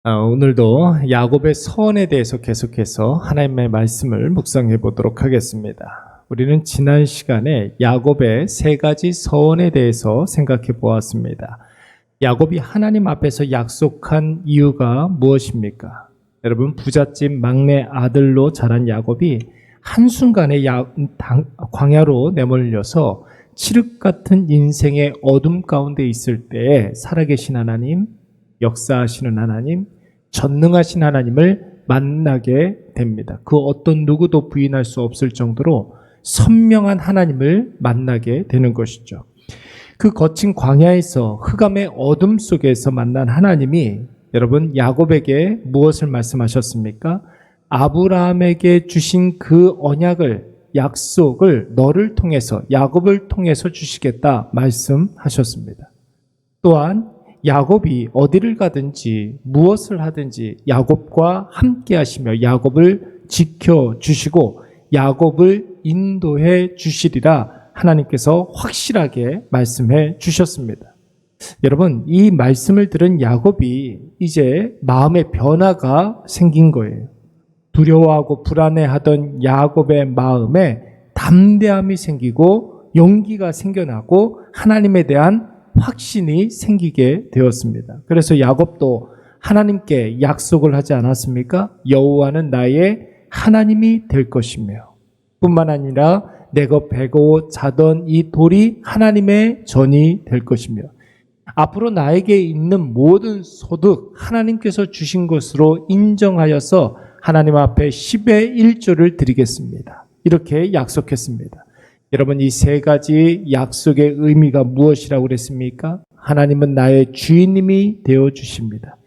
오늘도 야곱의 서원에 대해서 계속해서 하나님의 말씀을 묵상해 보도록 하겠습니다. 우리는 지난 시간에 야곱의 세 가지 서원에 대해서 생각해 보았습니다. 야곱이 하나님 앞에서 약속한 이유가 무엇입니까? 여러분, 부잣집 막내 아들로 자란 야곱이 한순간에 광야로 내몰려서 칠흑 같은 인생의 어둠 가운데 있을 때에 살아계신 하나님, 역사하시는 하나님, 전능하신 하나님을 만나게 됩니다. 그 어떤 누구도 부인할 수 없을 정도로 선명한 하나님을 만나게 되는 것이죠. 그 거친 광야에서 흑암의 어둠 속에서 만난 하나님이 여러분 야곱에게 무엇을 말씀하셨습니까? 아브라함에게 주신 그 언약을, 약속을 너를 통해서, 야곱을 통해서 주시겠다 말씀하셨습니다. 또한 야곱이 어디를 가든지 무엇을 하든지 야곱과 함께 하시며 야곱을 지켜주시고 야곱을 인도해 주시리라 하나님께서 확실하게 말씀해 주셨습니다. 여러분, 이 말씀을 들은 야곱이 이제 마음의 변화가 생긴 거예요. 두려워하고 불안해하던 야곱의 마음에 담대함이 생기고 용기가 생겨나고 하나님에 대한 확신이 생기게 되었습니다. 그래서 야곱도 하나님께 약속을 하지 않았습니까? 여호와는 나의 하나님이 될 것이며 뿐만 아니라 내가 베고 자던 이 돌이 하나님의 전이 될 것이며 앞으로 나에게 있는 모든 소득 하나님께서 주신 것으로 인정하여서 하나님 앞에 10의 1조를 드리겠습니다. 이렇게 약속했습니다. 여러분, 이 세 가지 약속의 의미가 무엇이라고 그랬습니까? 하나님은 나의 주인님이 되어주십니다.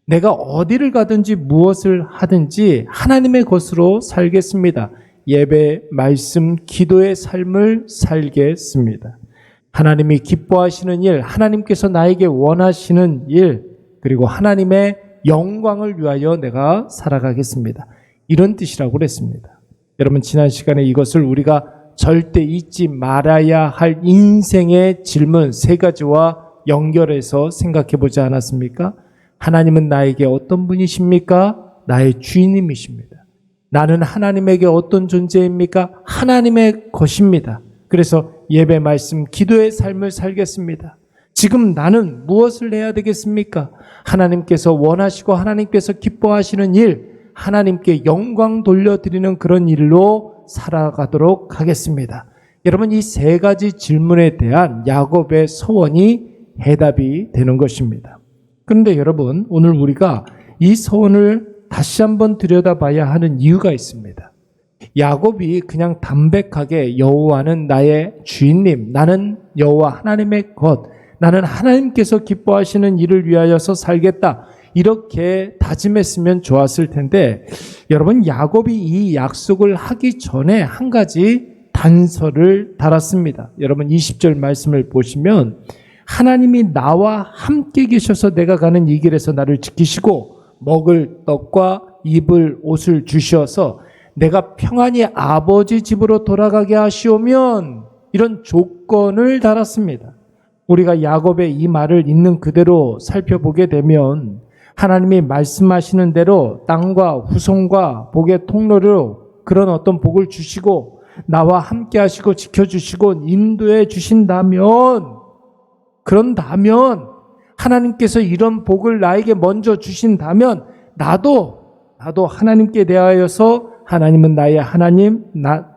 내가 어디를 가든지 무엇을 하든지 하나님의 것으로 살겠습니다. 예배, 말씀, 기도의 삶을 살겠습니다. 하나님이 기뻐하시는 일, 하나님께서 나에게 원하시는 일, 그리고 하나님의 영광을 위하여 내가 살아가겠습니다. 이런 뜻이라고 그랬습니다. 여러분, 지난 시간에 이것을 우리가 절대 잊지 말아야 할 인생의 질문 세 가지와 연결해서 생각해 보지 않았습니까? 하나님은 나에게 어떤 분이십니까? 나의 주인님이십니다. 나는 하나님에게 어떤 존재입니까? 하나님의 것입니다. 그래서 예배, 말씀, 기도의 삶을 살겠습니다. 지금 나는 무엇을 해야 되겠습니까? 하나님께서 원하시고 하나님께서 기뻐하시는 일, 하나님께 영광 돌려드리는 그런 일로 살아가도록 하겠습니다. 여러분, 이 세 가지 질문에 대한 야곱의 서원이 해답이 되는 것입니다. 그런데 여러분, 오늘 우리가 이 서원을 다시 한번 들여다봐야 하는 이유가 있습니다. 야곱이 그냥 담백하게 여호와는 나의 주인님, 나는 여호와 하나님의 것, 나는 하나님께서 기뻐하시는 일을 위하여서 살겠다, 이렇게 다짐했으면 좋았을 텐데, 여러분, 야곱이 이 약속을 하기 전에 한 가지 단서를 달았습니다. 여러분, 20절 말씀을 보시면 하나님이 나와 함께 계셔서 내가 가는 이 길에서 나를 지키시고 먹을 떡과 입을 옷을 주셔서 내가 평안히 아버지 집으로 돌아가게 하시오면, 이런 조건을 달았습니다. 우리가 야곱의 이 말을 있는 그대로 살펴보게 되면 하나님이 말씀하시는 대로 땅과 후손과 복의 통로로 그런 어떤 복을 주시고 나와 함께 하시고 지켜주시고 인도해 주신다면, 그런다면 하나님께서 이런 복을 나에게 먼저 주신다면 나도 하나님께 대하여서 하나님은 나의 하나님,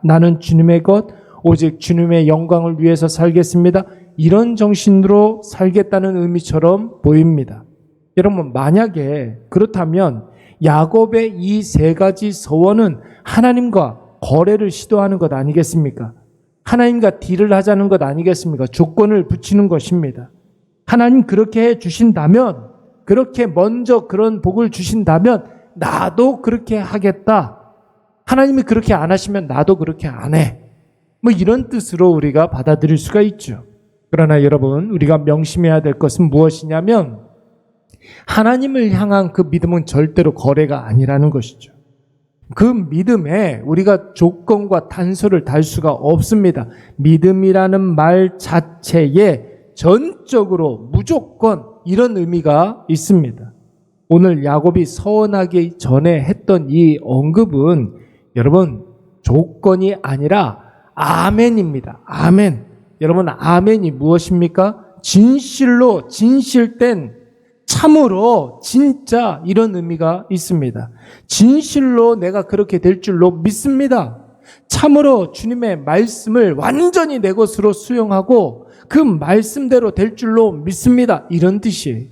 나는 주님의 것, 오직 주님의 영광을 위해서 살겠습니다, 이런 정신으로 살겠다는 의미처럼 보입니다. 여러분, 만약에 그렇다면 야곱의 이 세 가지 서원은 하나님과 거래를 시도하는 것 아니겠습니까? 하나님과 딜을 하자는 것 아니겠습니까? 조건을 붙이는 것입니다. 하나님 그렇게 해 주신다면, 그렇게 먼저 그런 복을 주신다면 나도 그렇게 하겠다. 하나님이 그렇게 안 하시면 나도 그렇게 안 해. 이런 뜻으로 우리가 받아들일 수가 있죠. 그러나 여러분, 우리가 명심해야 될 것은 무엇이냐면 하나님을 향한 그 믿음은 절대로 거래가 아니라는 것이죠. 그 믿음에 우리가 조건과 단서를 달 수가 없습니다. 믿음이라는 말 자체에 전적으로 무조건 이런 의미가 있습니다. 오늘 야곱이 서원하기 전에 했던 이 언급은 여러분 조건이 아니라 아멘입니다. 아멘. 여러분 아멘이 무엇입니까? 진실로 진실된 참으로 진짜 이런 의미가 있습니다. 진실로 내가 그렇게 될 줄로 믿습니다. 참으로 주님의 말씀을 완전히 내 것으로 수용하고 그 말씀대로 될 줄로 믿습니다. 이런 뜻이에요.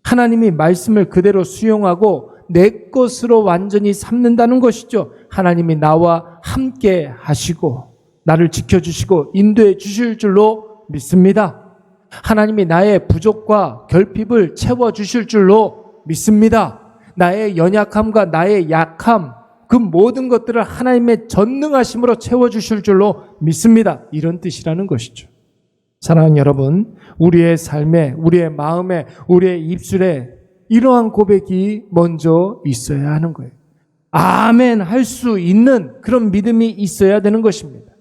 하나님이 말씀을 그대로 수용하고 내 것으로 완전히 삼는다는 것이죠. 하나님이 나와 함께 하시고 나를 지켜주시고 인도해 주실 줄로 믿습니다. 하나님이 나의 부족과 결핍을 채워주실 줄로 믿습니다. 나의 연약함과 나의 약함, 그 모든 것들을 하나님의 전능하심으로 채워주실 줄로 믿습니다. 이런 뜻이라는 것이죠. 사랑하는 여러분, 우리의 삶에, 우리의 마음에, 우리의 입술에 이러한 고백이 먼저 있어야 하는 거예요. 아멘 할 수 있는 그런 믿음이 있어야 되는 것입니다.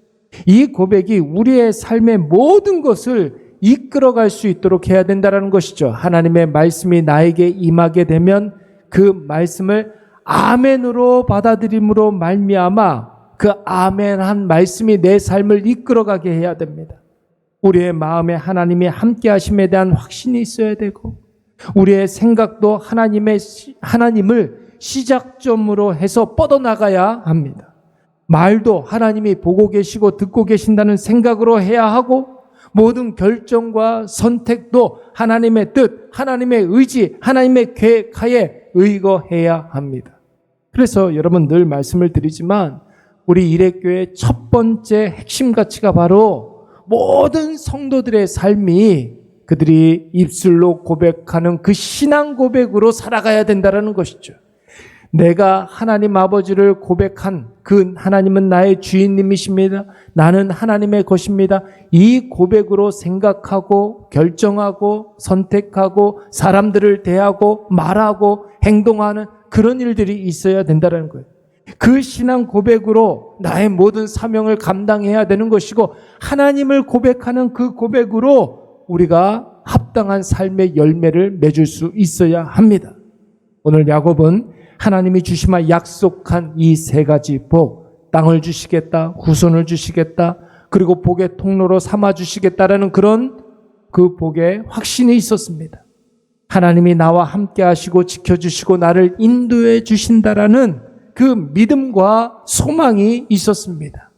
이 고백이 우리의 삶의 모든 것을 이끌어갈 수 있도록 해야 된다는 것이죠. 하나님의 말씀이 나에게 임하게 되면 그 말씀을 아멘으로 받아들임으로 말미암아 그 아멘한 말씀이 내 삶을 이끌어가게 해야 됩니다. 우리의 마음에 하나님이 함께 하심에 대한 확신이 있어야 되고 우리의 생각도 하나님을 시작점으로 해서 뻗어나가야 합니다. 말도 하나님이 보고 계시고 듣고 계신다는 생각으로 해야 하고 모든 결정과 선택도 하나님의 뜻, 하나님의 의지, 하나님의 계획하에 의거해야 합니다. 그래서 여러분 늘 말씀을 드리지만 우리 일회교회의 첫 번째 핵심 가치가 바로 모든 성도들의 삶이 그들이 입술로 고백하는 그 신앙 고백으로 살아가야 된다는 것이죠. 내가 하나님 아버지를 고백한 그 하나님은 나의 주인님이십니다. 나는 하나님의 것입니다. 이 고백으로 생각하고 결정하고 선택하고 사람들을 대하고 말하고 행동하는 그런 일들이 있어야 된다는 거예요. 그 신앙 고백으로 나의 모든 사명을 감당해야 되는 것이고 하나님을 고백하는 그 고백으로 우리가 합당한 삶의 열매를 맺을 수 있어야 합니다. 오늘 야곱은 하나님이 주시마 약속한 이 세 가지 복, 땅을 주시겠다, 후손을 주시겠다, 그리고 복의 통로로 삼아 주시겠다라는 그런 그 복의 확신이 있었습니다. 하나님이 나와 함께 하시고 지켜주시고 나를 인도해 주신다라는 그 믿음과 소망이 있었습니다.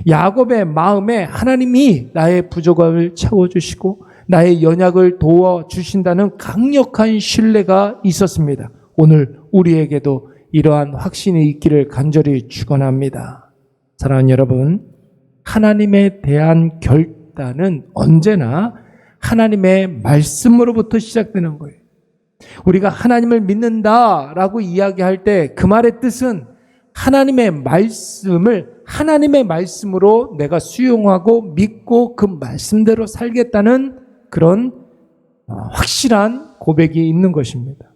야곱의 마음에 하나님이 나의 부족함을 채워주시고 나의 연약을 도와주신다는 강력한 신뢰가 있었습니다. 오늘 우리에게도 이러한 확신이 있기를 간절히 축원합니다. 사랑하는 여러분, 하나님에 대한 결단은 언제나 하나님의 말씀으로부터 시작되는 거예요. 우리가 하나님을 믿는다라고 이야기할 때 그 말의 뜻은 하나님의 말씀을 하나님의 말씀으로 내가 수용하고 믿고 그 말씀대로 살겠다는 그런 확실한 고백이 있는 것입니다.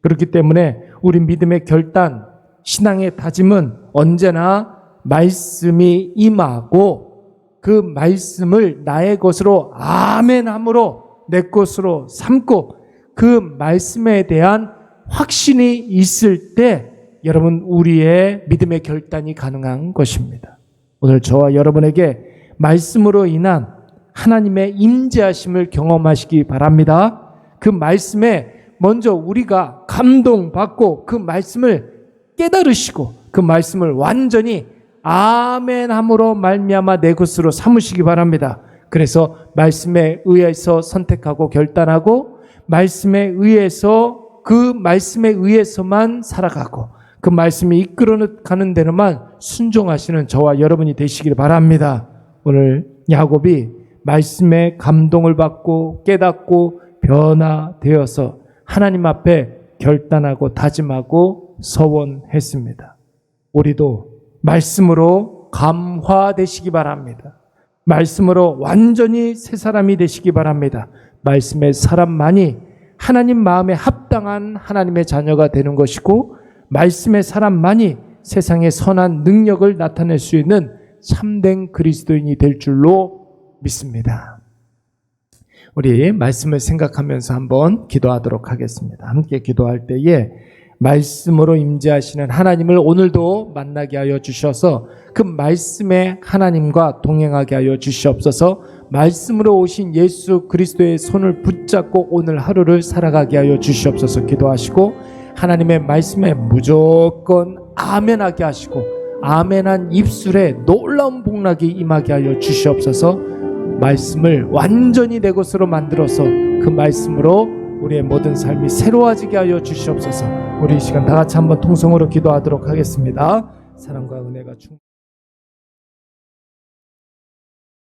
그렇기 때문에 우리 믿음의 결단, 신앙의 다짐은 언제나 말씀이 임하고 그 말씀을 나의 것으로 아멘함으로 내 것으로 삼고 그 말씀에 대한 확신이 있을 때 여러분 우리의 믿음의 결단이 가능한 것입니다. 오늘 저와 여러분에게 말씀으로 인한 하나님의 임재하심을 경험하시기 바랍니다. 그 말씀에 먼저 우리가 감동받고 그 말씀을 깨달으시고 그 말씀을 완전히 아멘함으로 말미암아 내 것으로 삼으시기 바랍니다. 그래서 말씀에 의해서 선택하고 결단하고 말씀에 의해서 그 말씀에 의해서만 살아가고 그 말씀이 이끌어가는 대로만 순종하시는 저와 여러분이 되시길 바랍니다. 오늘 야곱이 말씀에 감동을 받고 깨닫고 변화되어서 하나님 앞에 결단하고 다짐하고 서원했습니다. 우리도 말씀으로 감화되시기 바랍니다. 말씀으로 완전히 새 사람이 되시기 바랍니다. 말씀의 사람만이 하나님 마음에 합당한 하나님의 자녀가 되는 것이고 말씀의 사람만이 세상의 선한 능력을 나타낼 수 있는 참된 그리스도인이 될 줄로 믿습니다. 우리 말씀을 생각하면서 한번 기도하도록 하겠습니다. 함께 기도할 때에 말씀으로 임재하시는 하나님을 오늘도 만나게 하여 주셔서 그 말씀에 하나님과 동행하게 하여 주시옵소서. 말씀으로 오신 예수 그리스도의 손을 붙잡고 오늘 하루를 살아가게 하여 주시옵소서. 기도하시고 하나님의 말씀에 무조건 아멘하게 하시고 아멘한 입술에 놀라운 복락이 임하게 하여 주시옵소서. 말씀을 완전히 내 것으로 만들어서 그 말씀으로 우리의 모든 삶이 새로워지게 하여 주시옵소서. 우리 이 시간 다 같이 한번 통성으로 기도하도록 하겠습니다. 사랑과 은혜가 충